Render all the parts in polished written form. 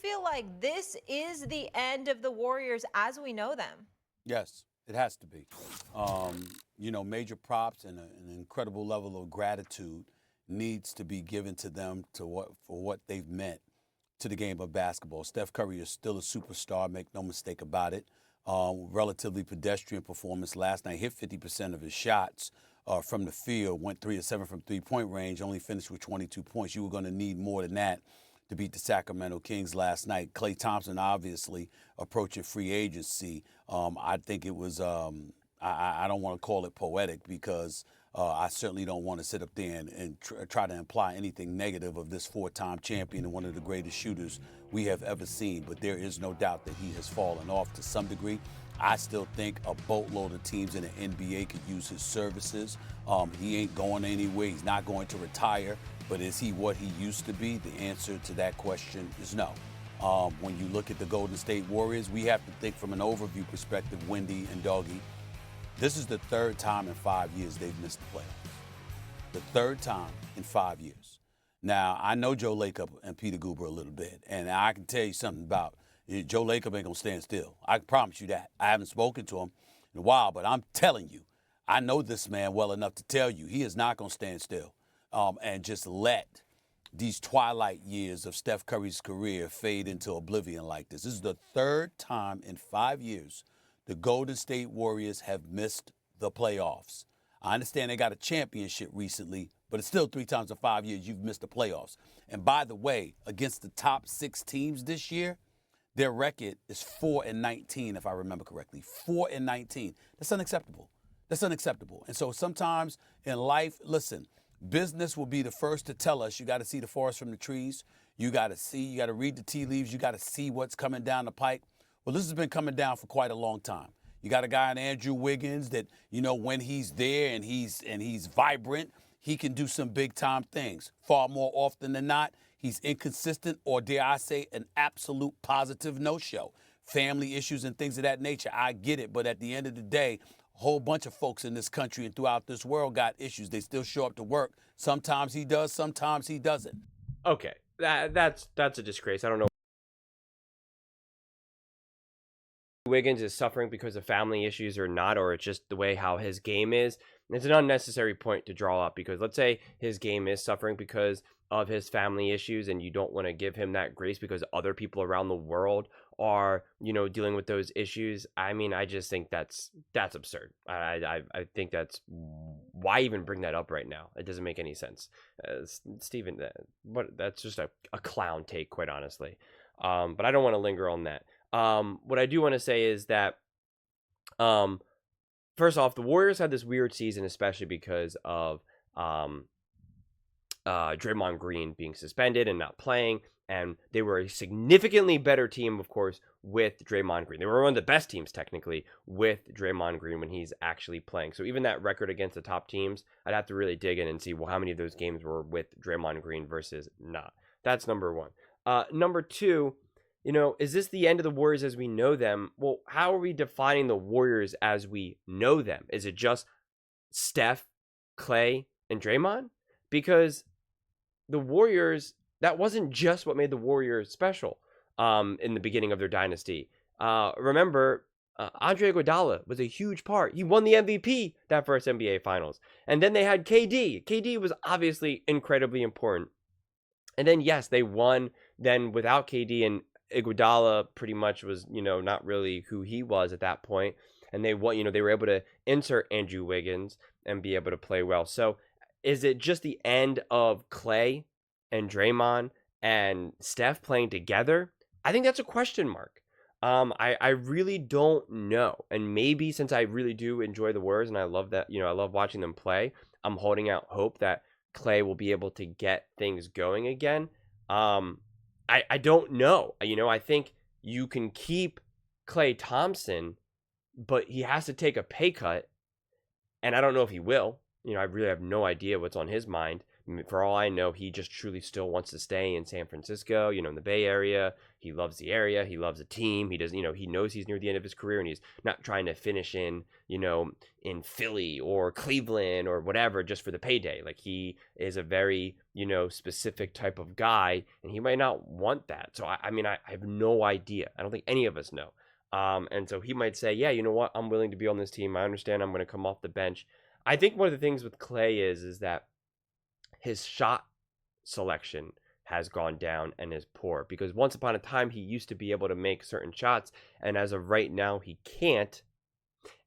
feel like this is the end of the Warriors as we know them? Yes, it has to be. Major props and an incredible level of gratitude needs to be given to them for what they've meant to the game of basketball. Steph Curry is still a superstar, make no mistake about it. Relatively pedestrian performance last night, hit 50% of his shots from the field, went 3 of 7 from three-point range, only finished with 22 points. You were going to need more than that to beat the Sacramento Kings last night. Klay Thompson obviously approaching free agency. I think it was, I don't want to call it poetic because I certainly don't want to sit up there and try to imply anything negative of this four-time champion and one of the greatest shooters we have ever seen. But there is no doubt that he has fallen off to some degree. I still think a boatload of teams in the NBA could use his services. He ain't going anywhere. He's not going to retire. But is he what he used to be? The answer to that question is no. When you look at the Golden State Warriors, we have to think from an overview perspective, Wendy and Doggy. This is the third time in 5 years they've missed the playoffs. The third time in 5 years. Now, I know Joe Lacob and Peter Guber a little bit, and I can tell you something about Joe Lacob ain't going to stand still. I can promise you that. I haven't spoken to him in a while, but I'm telling you, I know this man well enough to tell you he is not going to stand still and just let these twilight years of Steph Curry's career fade into oblivion like this. This is the third time in 5 years the Golden State Warriors have missed the playoffs. I understand they got a championship recently, but it's still 3 times in 5 years you've missed the playoffs. And by the way, against the top 6 teams this year, their record is 4-19, if I remember correctly. 4-19. That's unacceptable. That's unacceptable. And so sometimes in life, listen, business will be the first to tell us you got to see the forest from the trees. You got to read the tea leaves. You got to see what's coming down the pike. Well, this has been coming down for quite a long time. You got a guy in Andrew Wiggins that, when he's there and he's vibrant, he can do some big time things. Far more often than not, he's inconsistent or, dare I say, an absolute positive no-show. Family issues and things of that nature, I get it. But at the end of the day, a whole bunch of folks in this country and throughout this world got issues. They still show up to work. Sometimes he does, sometimes he doesn't. Okay, that's a disgrace. I don't know. Wiggins is suffering because of family issues or not, or it's just the way how his game is. It's an unnecessary point to draw up because let's say his game is suffering because of his family issues and you don't want to give him that grace because other people around the world are, dealing with those issues. I mean, I just think that's absurd. I think that's, why even bring that up right now? It doesn't make any sense. Steven, that's just a clown take, quite honestly. But I don't want to linger on that. What I do want to say is that, first off, the Warriors had this weird season, especially because of Draymond Green being suspended and not playing, and they were a significantly better team, of course, with Draymond Green. They were one of the best teams, technically, with Draymond Green when he's actually playing. So even that record against the top teams, I'd have to really dig in and see, well, how many of those games were with Draymond Green versus not. That's number one. Number two, is this the end of the Warriors as we know them? Well, how are we defining the Warriors as we know them? Is it just Steph, Klay, and Draymond? Because the Warriors, that wasn't just what made the Warriors special in the beginning of their dynasty. Remember, Andre Iguodala was a huge part. He won the MVP that first NBA Finals. And then they had KD. KD was obviously incredibly important. And then, yes, they won then without KD, and Iguodala pretty much was, not really who he was at that point. And they were able to insert Andrew Wiggins and be able to play well. So is it just the end of Klay and Draymond and Steph playing together? I think that's a question mark. I really don't know. And maybe since I really do enjoy the Warriors and I love that, I love watching them play, I'm holding out hope that Klay will be able to get things going again. I don't know. I think you can keep Klay Thompson, but he has to take a pay cut. And I don't know if he will. I really have no idea what's on his mind For all I know, he just truly still wants to stay in San Francisco, in the Bay Area. He loves the area. He loves the team. He does, he knows he's near the end of his career, and he's not trying to finish in Philly or Cleveland or whatever just for the payday. Like, he is a very, specific type of guy, and he might not want that. So, I have no idea. I don't think any of us know. And so he might say, yeah, you know what? I'm willing to be on this team. I understand I'm going to come off the bench. I think one of the things with Klay is that his shot selection has gone down and is poor, because once upon a time he used to be able to make certain shots, and as of right now he can't.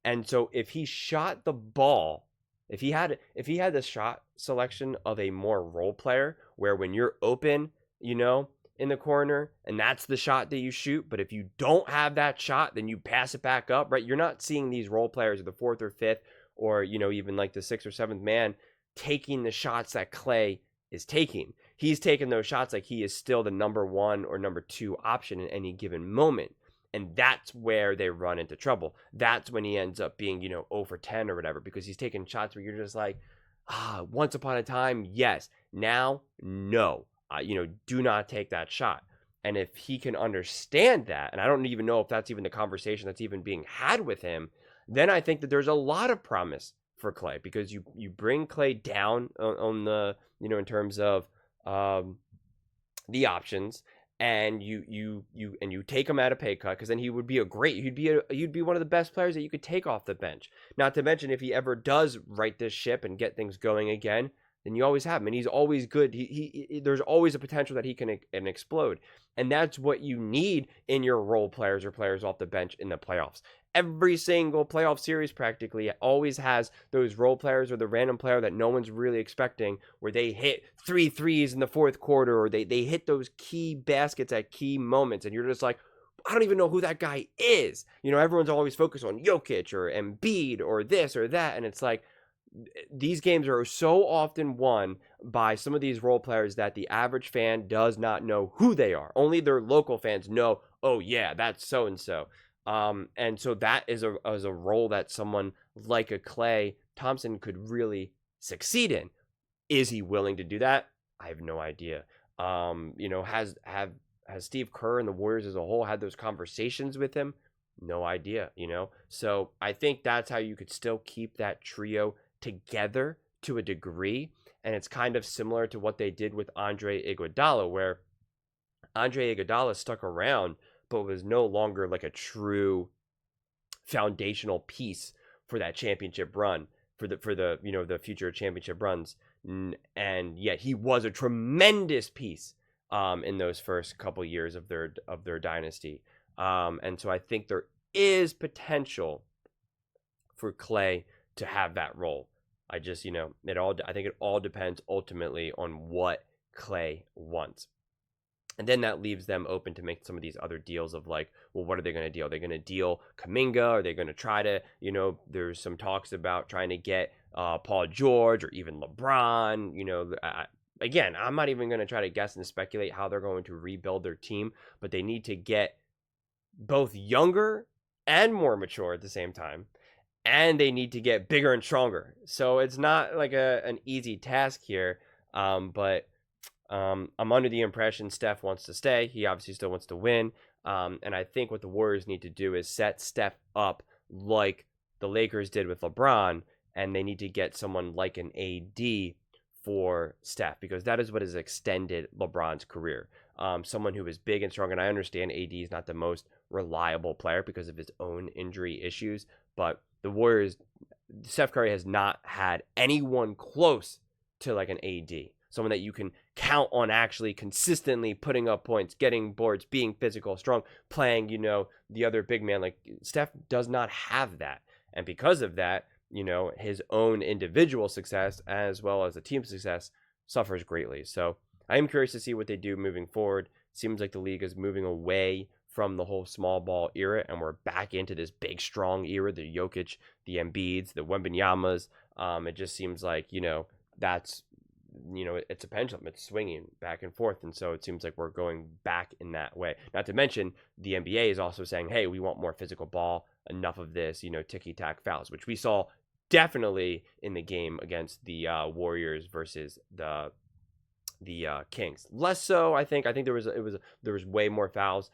And so if he shot the ball, if he had the shot selection of a more role player, where when you're open, in the corner, and that's the shot that you shoot, but if you don't have that shot, then you pass it back up, right? You're not seeing these role players of the 4th or 5th, or even like the 6th or 7th man taking the shots that Klay is taking. He's taking those shots like he is still the number 1 or number 2 option in any given moment. And that's where they run into trouble. That's when he ends up being, 0 for 10 or whatever, because he's taking shots where you're just like, once upon a time, yes. Now, no. Do not take that shot. And if he can understand that, and I don't even know if that's even the conversation that's even being had with him, then I think that there's a lot of promise for Klay, because you bring Klay down on the, in terms of the options, and you take him at a pay cut, because then he would be you'd be one of the best players that you could take off the bench. Not to mention, if he ever does right this ship and get things going again, then you always have him, and he's always good. He there's always a potential that he can explode, and that's what you need in your role players or players off the bench in the playoffs. Every single playoff series practically always has those role players or the random player that no one's really expecting, where they hit 3 threes in the 4th quarter, or they hit those key baskets at key moments, and you're just like, I don't even know who that guy is. Everyone's always focused on Jokic or Embiid or this or that, and it's like, these games are so often won by some of these role players that the average fan does not know who they are. Only their local fans know, oh yeah, that's so-and-so. And so that is a role that someone like a Klay Thompson could really succeed in. Is he willing to do that? I have no idea. Has Steve Kerr and the Warriors as a whole had those conversations with him? No idea, So I think that's how you could still keep that trio together to a degree. And it's kind of similar to what they did with Andre Iguodala, where Andre Iguodala stuck around, but was no longer like a true foundational piece for that championship run, for the future championship runs. And yet he was a tremendous piece in those first couple years of their dynasty. And so I think there is potential for Klay to have that role. I just, I think it all depends ultimately on what Klay wants. And then that leaves them open to make some of these other deals of like, well, what are they going to deal? Are they going to deal Kuminga? Are they going to try to, there's some talks about trying to get Paul George or even LeBron. Again, I'm not even going to try to guess and speculate how they're going to rebuild their team, but they need to get both younger and more mature at the same time. And they need to get bigger and stronger. So it's not like an easy task here, but I'm under the impression Steph wants to stay. He obviously still wants to win. And I think what the Warriors need to do is set Steph up like the Lakers did with LeBron. And they need to get someone like an AD for Steph, because that is what has extended LeBron's career. Someone who is big and strong. And I understand AD is not the most reliable player because of his own injury issues. But the Warriors, Steph Curry has not had anyone close to like an AD. Someone that you can count on actually consistently putting up points, getting boards, being physical, strong, playing, the other big man. Like, Steph does not have that. And because of that, his own individual success as well as the team success suffers greatly. So I am curious to see what they do moving forward. Seems like the league is moving away from the whole small ball era, and we're back into this big, strong era, the Jokic, the Embiids, the Wembanyamas. It just seems like, that's, it's a pendulum. It's swinging back and forth. And so it seems like we're going back in that way. Not to mention, the NBA is also saying, hey, we want more physical ball. Enough of this, ticky-tack fouls, which we saw definitely in the game against the Warriors versus the Kings. Less so, I think. I think there was way more fouls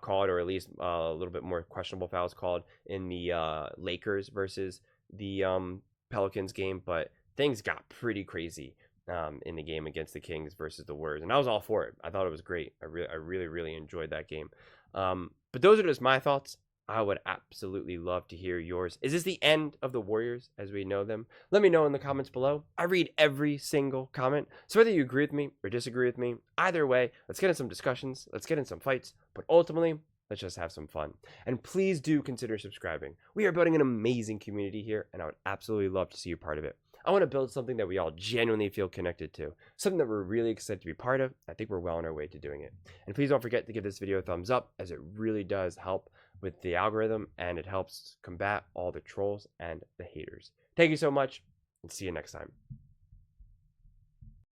called, or at least a little bit more questionable fouls called in the Lakers versus the Pelicans game, but things got pretty crazy in the game against the Kings versus the Warriors, and I was all for it. I thought it was great. I really enjoyed that game. But those are just my thoughts. I would absolutely love to hear yours. Is this the end of the Warriors as we know them? Let me know in the comments below. I read every single comment. So whether you agree with me or disagree with me, either way, let's get in some discussions. Let's get in some fights. But ultimately, let's just have some fun. And please do consider subscribing. We are building an amazing community here, and I would absolutely love to see you part of it. I want to build something that we all genuinely feel connected to, something that we're really excited to be part of. I think we're well on our way to doing it. And please don't forget to give this video a thumbs up, as it really does help with the algorithm, and it helps combat all the trolls and the haters. Thank you so much, and see you next time.